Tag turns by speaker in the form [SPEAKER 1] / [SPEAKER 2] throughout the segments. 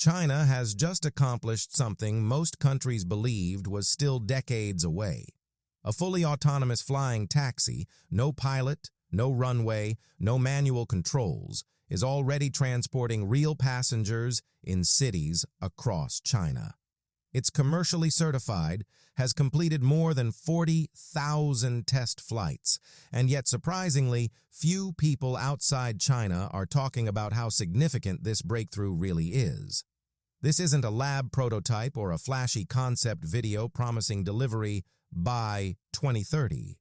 [SPEAKER 1] China has just accomplished something most countries believed was still decades away. A fully autonomous flying taxi, no pilot, no runway, no manual controls, is already transporting real passengers in cities across China. It's commercially certified, has completed more than 40,000 test flights, and yet surprisingly, few people outside China are talking about how significant this breakthrough really is. This isn't a lab prototype or a flashy concept video promising delivery by 2030.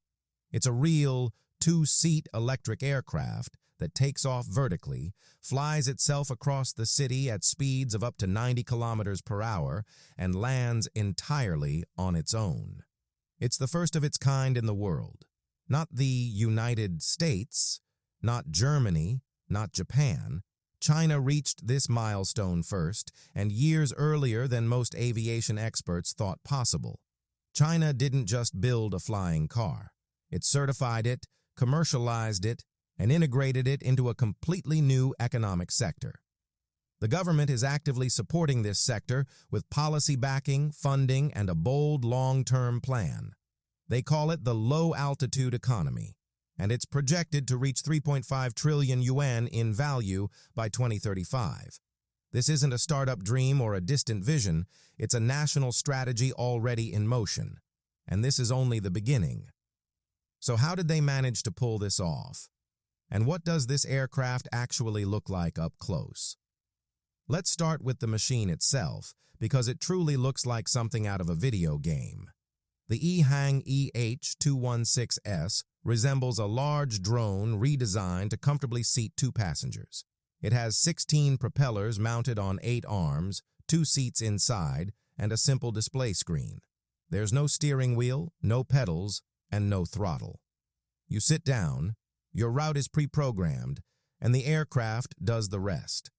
[SPEAKER 1] It's a real two-seat electric aircraft that takes off vertically, flies itself across the city at speeds of up to 90 kilometers per hour, and lands entirely on its own. It's the first of its kind in the world. Not the United States, not Germany, not Japan. China reached this milestone first, and years earlier than most aviation experts thought possible. China didn't just build a flying car. It certified it, commercialized it, and integrated it into a completely new economic sector. The government is actively supporting this sector with policy backing, funding, and a bold long-term plan. They call it the low-altitude economy, and it's projected to reach 3.5 trillion yuan in value by 2035. This isn't a startup dream or a distant vision, it's a national strategy already in motion. And this is only the beginning. So how did they manage to pull this off? And what does this aircraft actually look like up close? Let's start with the machine itself, because it truly looks like something out of a video game. The EHang EH216S resembles a large drone redesigned to comfortably seat 2 passengers. It has 16 propellers mounted on 8 arms, 2 seats inside, and a simple display screen. There's no steering wheel, no pedals, and no throttle. You sit down, your route is pre-programmed, and the aircraft does the rest.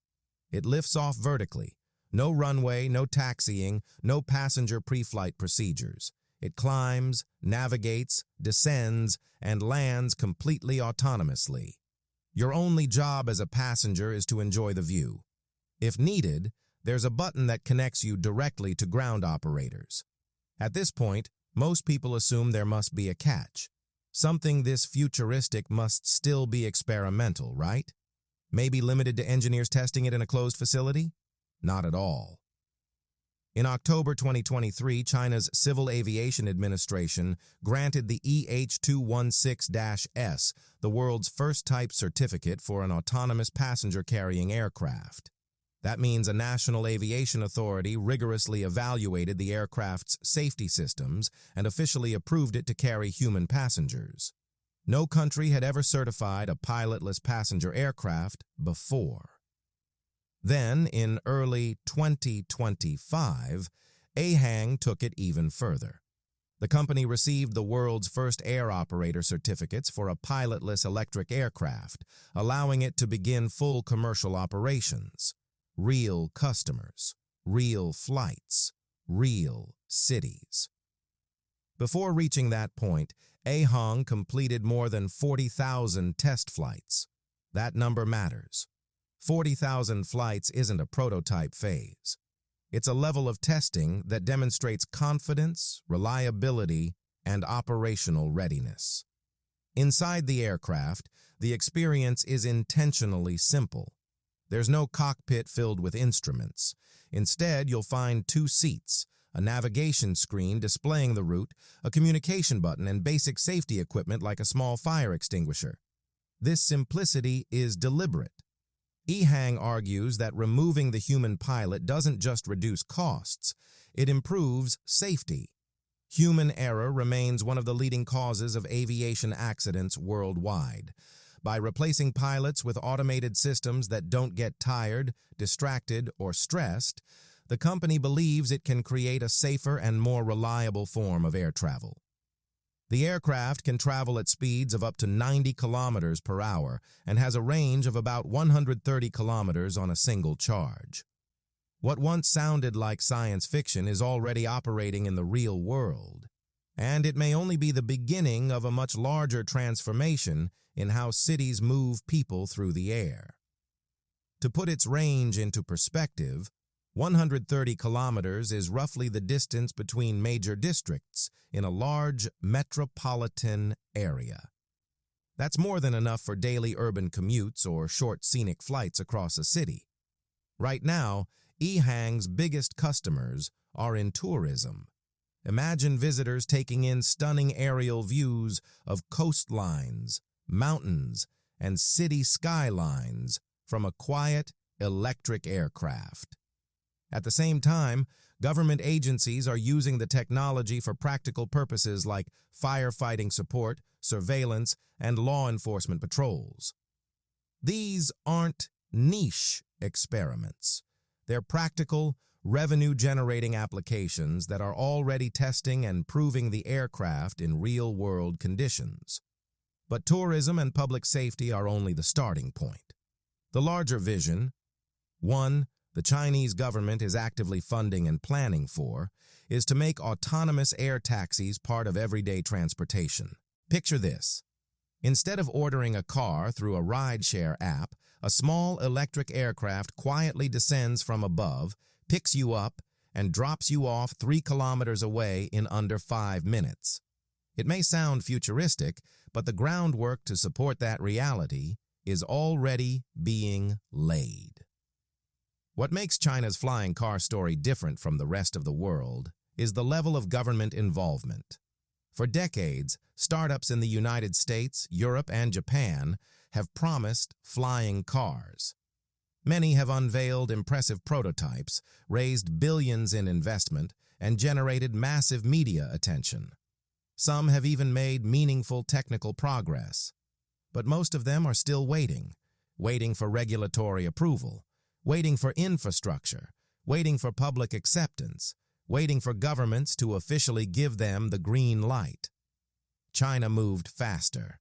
[SPEAKER 1] It lifts off vertically. No runway, no taxiing, no passenger pre-flight procedures. It climbs, navigates, descends, and lands completely autonomously. Your only job as a passenger is to enjoy the view. If needed, there's a button that connects you directly to ground operators. At this point, most people assume there must be a catch. Something this futuristic must still be experimental, right? Maybe limited to engineers testing it in a closed facility? Not at all. In October 2023, China's Civil Aviation Administration granted the EH216-S, the world's first type certificate for an autonomous passenger-carrying aircraft. That means a national aviation authority rigorously evaluated the aircraft's safety systems and officially approved it to carry human passengers. No country had ever certified a pilotless passenger aircraft before. Then, in early 2025, EHang took it even further. The company received the world's first air operator certificates for a pilotless electric aircraft, allowing it to begin full commercial operations. Real customers, real flights, real cities. Before reaching that point, EHang completed more than 40,000 test flights. That number matters. 40,000 flights isn't a prototype phase. It's a level of testing that demonstrates confidence, reliability, and operational readiness. Inside the aircraft, the experience is intentionally simple. There's no cockpit filled with instruments. Instead, you'll find 2 seats, a navigation screen displaying the route, a communication button, and basic safety equipment like a small fire extinguisher. This simplicity is deliberate. EHang argues that removing the human pilot doesn't just reduce costs, it improves safety. Human error remains one of the leading causes of aviation accidents worldwide. By replacing pilots with automated systems that don't get tired, distracted, or stressed, the company believes it can create a safer and more reliable form of air travel. The aircraft can travel at speeds of up to 90 kilometers per hour and has a range of about 130 kilometers on a single charge. What once sounded like science fiction is already operating in the real world, and it may only be the beginning of a much larger transformation in how cities move people through the air. To put its range into perspective, 130 kilometers is roughly the distance between major districts in a large metropolitan area. That's more than enough for daily urban commutes or short scenic flights across a city. Right now, Ehang's biggest customers are in tourism. Imagine visitors taking in stunning aerial views of coastlines, mountains, and city skylines from a quiet, electric aircraft. At the same time, government agencies are using the technology for practical purposes like firefighting support, surveillance, and law enforcement patrols. These aren't niche experiments. They're practical, revenue-generating applications that are already testing and proving the aircraft in real-world conditions. But tourism and public safety are only the starting point. The larger vision, one the Chinese government is actively funding and planning for, is to make autonomous air taxis part of everyday transportation. Picture this. Instead of ordering a car through a rideshare app, a small electric aircraft quietly descends from above, picks you up, and drops you off 3 kilometers away in under 5 minutes. It may sound futuristic, but the groundwork to support that reality is already being laid. What makes China's flying car story different from the rest of the world is the level of government involvement. For decades, startups in the United States, Europe, and Japan have promised flying cars. Many have unveiled impressive prototypes, raised billions in investment, and generated massive media attention. Some have even made meaningful technical progress. But most of them are still waiting for regulatory approval, waiting for infrastructure, waiting for public acceptance, waiting for governments to officially give them the green light. China moved faster.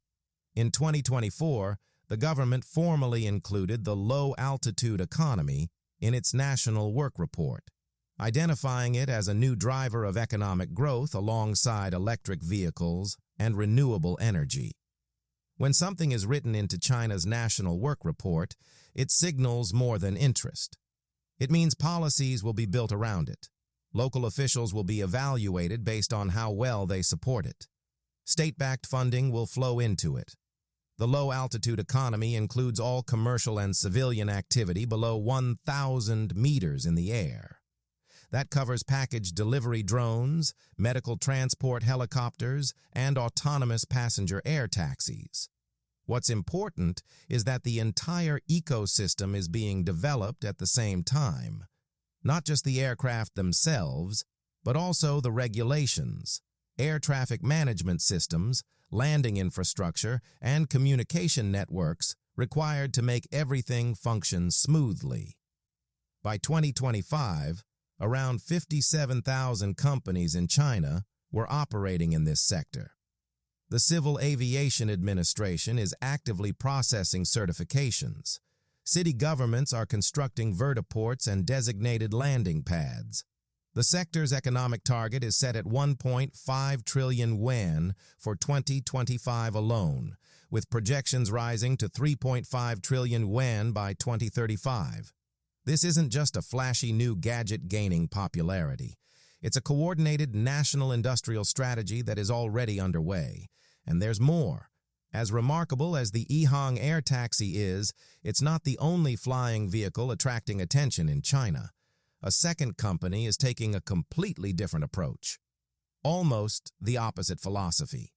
[SPEAKER 1] In 2024, the government formally included the low-altitude economy in its national work report, identifying it as a new driver of economic growth alongside electric vehicles and renewable energy. When something is written into China's national work report, it signals more than interest. It means policies will be built around it. Local officials will be evaluated based on how well they support it. State-backed funding will flow into it. The low-altitude economy includes all commercial and civilian activity below 1,000 meters in the air. That covers package delivery drones, medical transport helicopters, and autonomous passenger air taxis. What's important is that the entire ecosystem is being developed at the same time. Not just the aircraft themselves, but also the regulations, air traffic management systems, landing infrastructure, and communication networks required to make everything function smoothly. By 2025, around 57,000 companies in China were operating in this sector. The Civil Aviation Administration is actively processing certifications. City governments are constructing vertiports and designated landing pads. The sector's economic target is set at 1.5 trillion yuan for 2025 alone, with projections rising to 3.5 trillion yuan by 2035. This isn't just a flashy new gadget gaining popularity. It's a coordinated national industrial strategy that is already underway. And there's more. As remarkable as the Ehang air taxi is, it's not the only flying vehicle attracting attention in China. A second company is taking a completely different approach. Almost the opposite philosophy.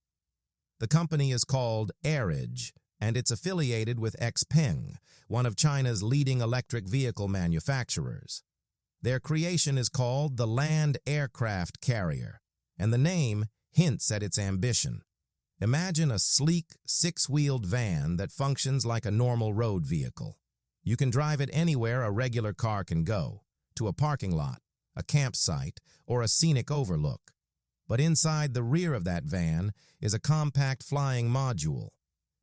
[SPEAKER 1] The company is called Airage, and it's affiliated with XPeng, one of China's leading electric vehicle manufacturers. Their creation is called the Land Aircraft Carrier, and the name hints at its ambition. Imagine a sleek, 6-wheeled van that functions like a normal road vehicle. You can drive it anywhere a regular car can go, to a parking lot, a campsite, or a scenic overlook. But inside the rear of that van is a compact flying module.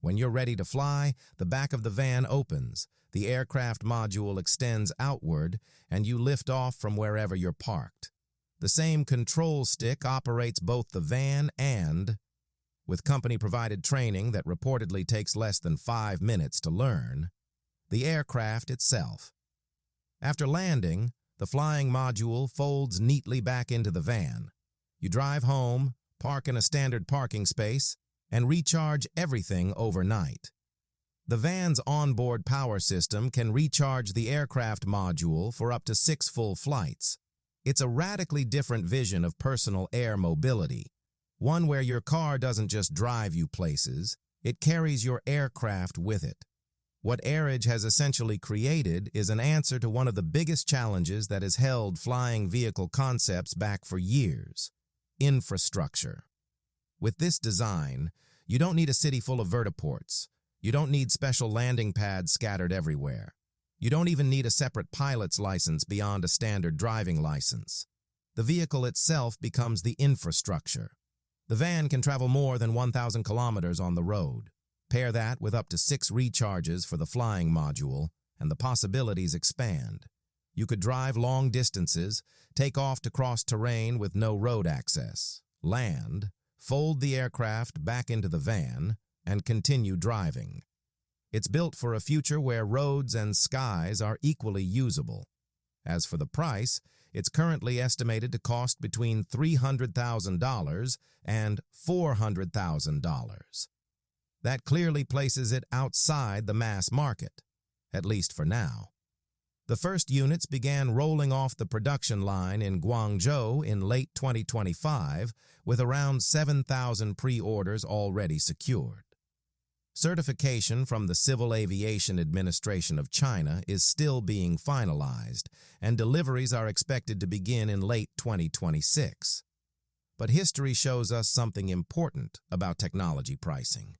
[SPEAKER 1] When you're ready to fly, the back of the van opens, the aircraft module extends outward, and you lift off from wherever you're parked. The same control stick operates both the van and, with company-provided training that reportedly takes less than 5 minutes to learn, the aircraft itself. After landing, The flying module folds neatly back into the van. You drive home, park in a standard parking space, and recharge everything overnight. The van's onboard power system can recharge the aircraft module for up to 6 full flights. It's a radically different vision of personal air mobility, one where your car doesn't just drive you places, it carries your aircraft with it. What Airage has essentially created is an answer to one of the biggest challenges that has held flying vehicle concepts back for years: infrastructure. With this design, you don't need a city full of vertiports. You don't need special landing pads scattered everywhere. You don't even need a separate pilot's license beyond a standard driving license. The vehicle itself becomes the infrastructure. The van can travel more than 1,000 kilometers on the road. Pair that with up to 6 recharges for the flying module, and the possibilities expand. You could drive long distances, take off to cross terrain with no road access, land, fold the aircraft back into the van, and continue driving. It's built for a future where roads and skies are equally usable. As for the price, it's currently estimated to cost between $300,000 and $400,000. That clearly places it outside the mass market, at least for now. The first units began rolling off the production line in Guangzhou in late 2025, with around 7,000 pre-orders already secured. Certification from the Civil Aviation Administration of China is still being finalized, and deliveries are expected to begin in late 2026. But history shows us something important about technology pricing.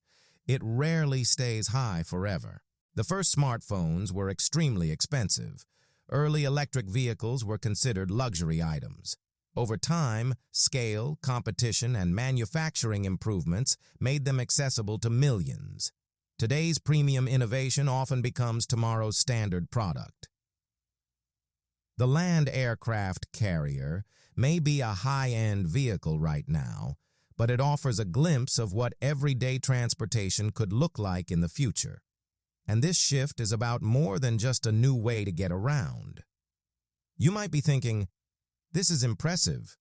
[SPEAKER 1] It rarely stays high forever. The first smartphones were extremely expensive. Early electric vehicles were considered luxury items. Over time, scale, competition, and manufacturing improvements made them accessible to millions. Today's premium innovation often becomes tomorrow's standard product. The land aircraft carrier may be a high-end vehicle right now, but it offers a glimpse of what everyday transportation could look like in the future. And this shift is about more than just a new way to get around. You might be thinking, this is impressive,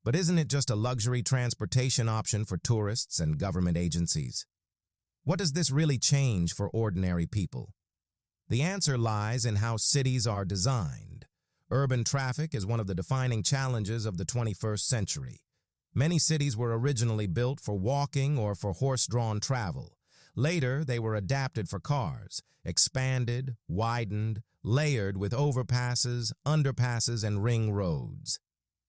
[SPEAKER 1] but isn't it just a luxury transportation option for tourists and government agencies? What does this really change for ordinary people? The answer lies in how cities are designed. Urban traffic is one of the defining challenges of the 21st century. Many cities were originally built for walking or for horse-drawn travel. Later, they were adapted for cars, expanded, widened, layered with overpasses, underpasses, and ring roads.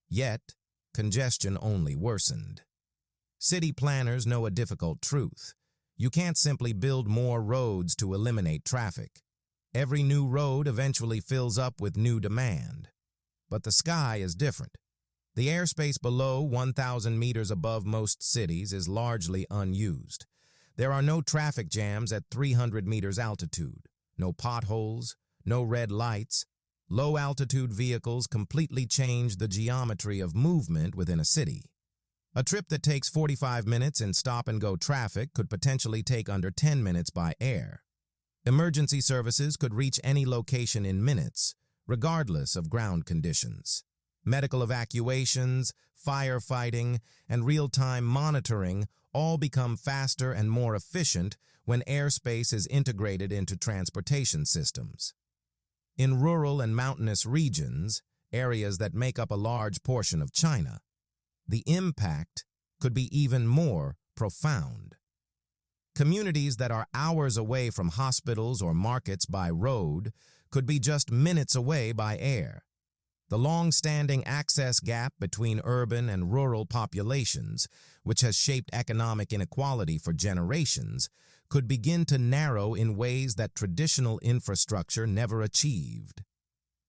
[SPEAKER 1] Yet, congestion only worsened. City planners know a difficult truth. You can't simply build more roads to eliminate traffic. Every new road eventually fills up with new demand. But the sky is different. The airspace below 1,000 meters above most cities is largely unused. There are no traffic jams at 300 meters altitude, no potholes, no red lights. Low-altitude vehicles completely change the geometry of movement within a city. A trip that takes 45 minutes in stop-and-go traffic could potentially take under 10 minutes by air. Emergency services could reach any location in minutes, regardless of ground conditions. Medical evacuations, firefighting, and real-time monitoring all become faster and more efficient when airspace is integrated into transportation systems. In rural and mountainous regions, areas that make up a large portion of China, the impact could be even more profound. Communities that are hours away from hospitals or markets by road could be just minutes away by air. The long-standing access gap between urban and rural populations, which has shaped economic inequality for generations, could begin to narrow in ways that traditional infrastructure never achieved.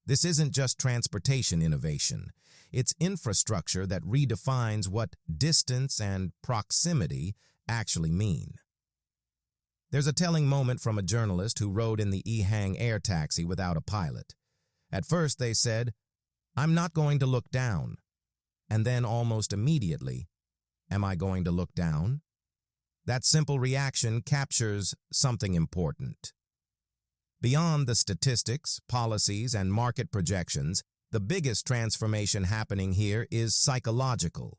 [SPEAKER 1] This isn't just transportation innovation. It's infrastructure that redefines what distance and proximity actually mean. There's a telling moment from a journalist who rode in the Ehang air taxi without a pilot. At first they said, "I'm not going to look down." And then almost immediately, "Am I going to look down?" That simple reaction captures something important. Beyond the statistics, policies, and market projections, The biggest transformation happening here is psychological.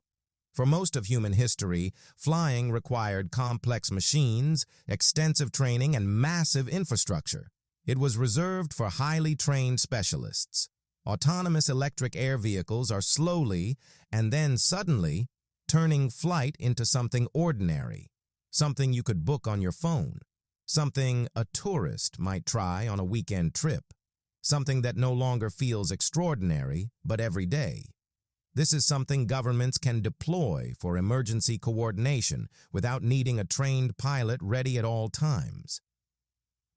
[SPEAKER 1] For most of human history, flying required complex machines, extensive training, and massive infrastructure. It was reserved for highly trained specialists. Autonomous electric air vehicles are slowly, and then suddenly, turning flight into something ordinary, something you could book on your phone, something a tourist might try on a weekend trip, something that no longer feels extraordinary, but everyday. This is something governments can deploy for emergency coordination without needing a trained pilot ready at all times.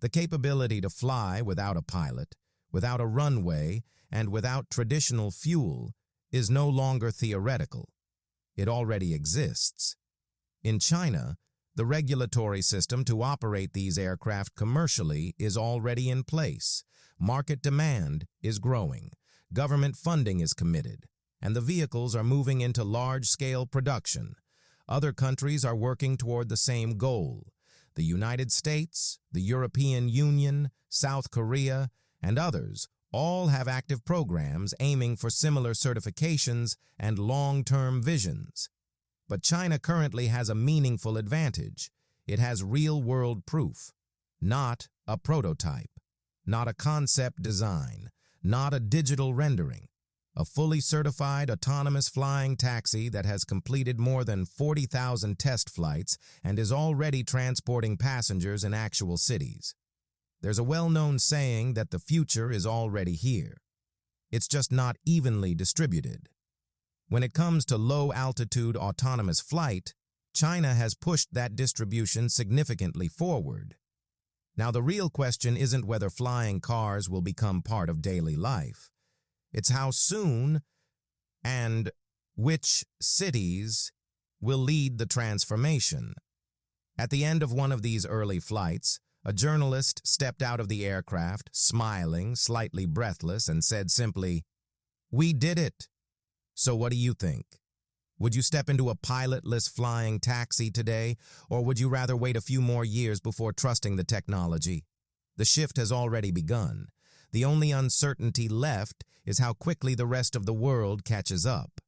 [SPEAKER 1] The capability to fly without a pilot, without a runway, and without traditional fuel is no longer theoretical. It already exists. In China, the regulatory system to operate these aircraft commercially is already in place. Market demand is growing. Government funding is committed, and the vehicles are moving into large-scale production. Other countries are working toward the same goal. The United States, the European Union, South Korea, and others all have active programs aiming for similar certifications and long-term visions. But China currently has a meaningful advantage. It has real-world proof, not a prototype, not a concept design, not a digital rendering. A fully certified autonomous flying taxi that has completed more than 40,000 test flights and is already transporting passengers in actual cities. There's a well-known saying that the future is already here. It's just not evenly distributed. When it comes to low-altitude autonomous flight, China has pushed that distribution significantly forward. Now, the real question isn't whether flying cars will become part of daily life. It's how soon and which cities will lead the transformation. At the end of one of these early flights, a journalist stepped out of the aircraft, smiling, slightly breathless, and said simply, "We did it." So what do you think? Would you step into a pilotless flying taxi today, or would you rather wait a few more years before trusting the technology? The shift has already begun. The only uncertainty left is how quickly the rest of the world catches up.